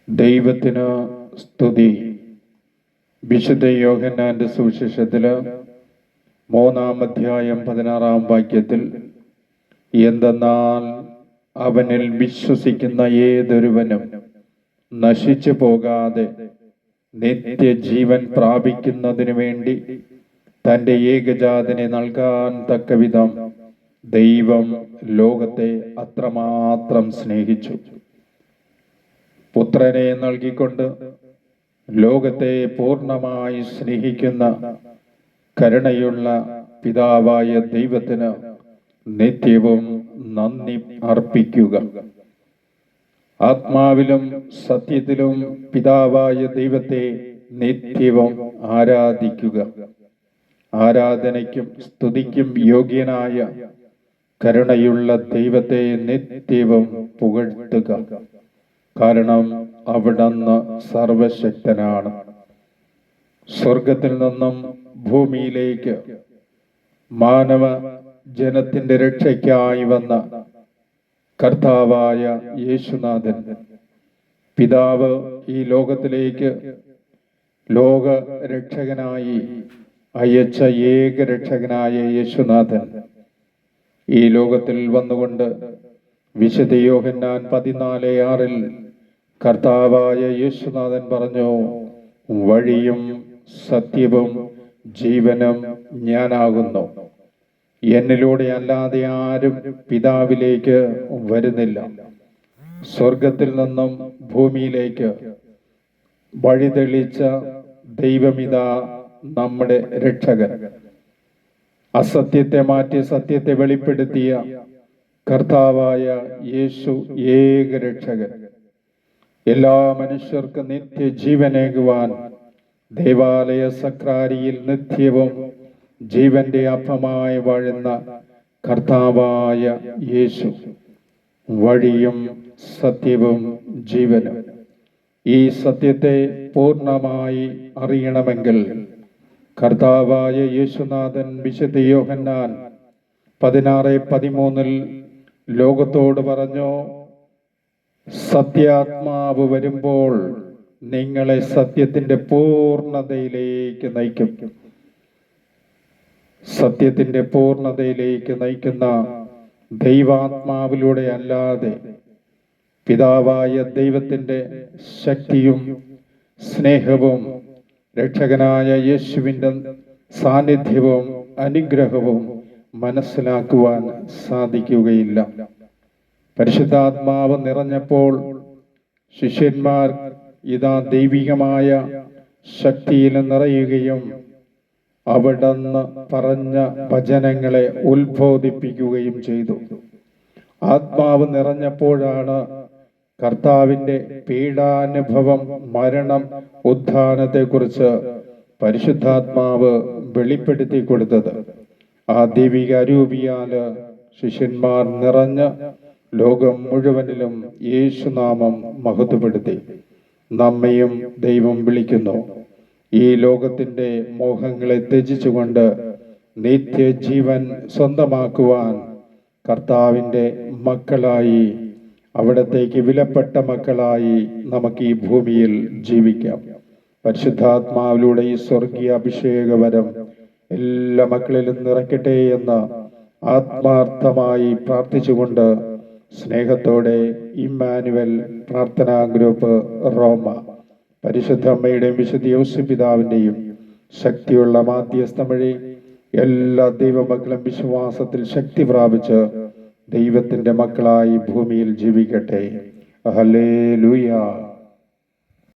ദൈവത്തിന് സ്തുതി. വിശുദ്ധ യോഹന്നാന്റെ സുവിശേഷത്തില് 3-ാം അധ്യായം 16-ാം വാക്യത്തിൽ, എന്തെന്നാൽ അവനിൽ വിശ്വസിക്കുന്ന ഏതൊരുവനും നശിച്ചു പോകാതെ നിത്യജീവൻ പ്രാപിക്കുന്നതിനു വേണ്ടി തൻ്റെ ഏകജാതനെ നൽകാൻ തക്കവിധം ദൈവം ലോകത്തെ അത്രമാത്രം സ്നേഹിച്ചു. പുത്രനെ നൽകിക്കൊണ്ട് ലോകത്തെ പൂർണ്ണമായി സ്നേഹിക്കുന്ന കരുണയുള്ള പിതാവായ ദൈവത്തിന് നിത്യവും നന്ദി അർപ്പിക്കുക. ആത്മാവിലും സത്യത്തിലും പിതാവായ ദൈവത്തെ നിത്യവും ആരാധിക്കുക. ആരാധനയ്ക്കും സ്തുതിക്കും യോഗ്യനായ കരുണയുള്ള ദൈവത്തെ നിത്യവും പുകഴ്ത്തുക. കാരണം അവിടുന്ന് സർവശക്തനാണ്. സ്വർഗത്തിൽ നിന്നും ഭൂമിയിലേക്ക് മാനവ ജനത്തിന്റെ രക്ഷയ്ക്കായി വന്ന കർത്താവായ യേശുനാഥൻ, പിതാവ് ഈ ലോകത്തിലേക്ക് ലോക രക്ഷകനായി അയച്ച ഏക രക്ഷകനായ യേശുനാഥൻ ഈ ലോകത്തിൽ വന്നുകൊണ്ട് വിശുദ്ധ യോഹന്നാൻ 14:6 കർത്താവായ യേശുനാഥൻ പറഞ്ഞു, വഴിയും സത്യവും ജീവനും ഞാനാകുന്നു. എന്നിലൂടെ അല്ലാതെ ആരും പിതാവിലേക്ക് വരുന്നില്ല. സ്വർഗത്തിൽ നിന്നും ഭൂമിയിലേക്ക് വഴിതെളിച്ച ദൈവമിതാ നമ്മുടെ രക്ഷകൻ. അസത്യത്തെ മാറ്റി സത്യത്തെ വെളിപ്പെടുത്തിയ കർത്താവായ യേശു ഏക രക്ഷകൻ. എല്ലാ മനുഷ്യർക്കും നിത്യജീവനേകുവാൻ ദേവാലയ സക്രാരിയിൽ നിത്യവും ജീവന്റെ അപ്പമായി വാഴുന്ന കർത്താവായ യേശു വഴിയും സത്യവും ജീവനും. ഈ സത്യത്തെ പൂർണ്ണമായി അറിയണമെങ്കിൽ കർത്താവായ യേശുനാഥൻ വിശുദ്ധ യോഹന്നാൻ 16:13 ലോകത്തോട് പറഞ്ഞു, സത്യാത്മാവ് വരുമ്പോൾ നിങ്ങളെ സത്യത്തിന്റെ പൂർണ്ണതയിലേക്ക് നയിക്കും. സത്യത്തിന്റെ പൂർണ്ണതയിലേക്ക് നയിക്കുന്ന ദൈവാത്മാവിലൂടെ അല്ലാതെ പിതാവായ ദൈവത്തിന്റെ ശക്തിയും സ്നേഹവും രക്ഷകനായ യേശുവിൻ്റെ സാന്നിധ്യവും അനുഗ്രഹവും മനസ്സിലാക്കുവാൻ സാധിക്കുകയില്ല. പരിശുദ്ധാത്മാവ് നിറഞ്ഞപ്പോൾ ശിഷ്യന്മാർ ഇതാ ദൈവികമായ ശക്തിയിൽ നിറയുകയും അവിടുന്ന് പറഞ്ഞ വചനങ്ങളെ ഉത്ബോധിപ്പിക്കുകയും ചെയ്തു. ആത്മാവ് നിറഞ്ഞപ്പോഴാണ് കർത്താവിൻ്റെ പീഡാനുഭവം, മരണം, ഉത്ഥാനത്തെക്കുറിച്ച് പരിശുദ്ധാത്മാവ് വെളിപ്പെടുത്തി കൊടുത്തത്. ആ ദൈവിക അരൂപിയാല് ശിഷ്യന്മാർ നിറഞ്ഞ് ലോകം മുഴുവനിലും യേശുനാമം മഹത്വപ്പെടുത്തി. നമ്മയും ദൈവം വിളിക്കുന്നു, ഈ ലോകത്തിന്റെ മോഹങ്ങളെ ത്യജിച്ചുകൊണ്ട് നിത്യജീവൻ സ്വന്തമാക്കുവാൻ കർത്താവിൻ്റെ മക്കളായി, അവിടത്തേക്ക് വിലപ്പെട്ട മക്കളായി നമുക്ക് ഈ ഭൂമിയിൽ ജീവിക്കാം. പരിശുദ്ധാത്മാവിലൂടെ ഈ സ്വർഗീയ അഭിഷേകവരം എല്ലാ മക്കളിലും നിറയ്ക്കട്ടെ എന്ന് ആത്മാർത്ഥമായി പ്രാർത്ഥിച്ചുകൊണ്ട് സ്നേഹത്തോടെ ഇമ്മാനുവൽ പ്രാർത്ഥനാ ഗ്രൂപ്പ് റോമ, പരിശുദ്ധ അമ്മയുടെയും വിശുദ്ധ യോസേപ്പിതാവിൻ്റെയും ശക്തിയുള്ള മാധ്യസ്ഥം വഴി എല്ലാ ദൈവമക്കളും വിശ്വാസത്തിൽ ശക്തി പ്രാപിച്ച് ദൈവത്തിന്റെ മക്കളായി ഭൂമിയിൽ ജീവിക്കട്ടെ. ഹല്ലേലൂയ.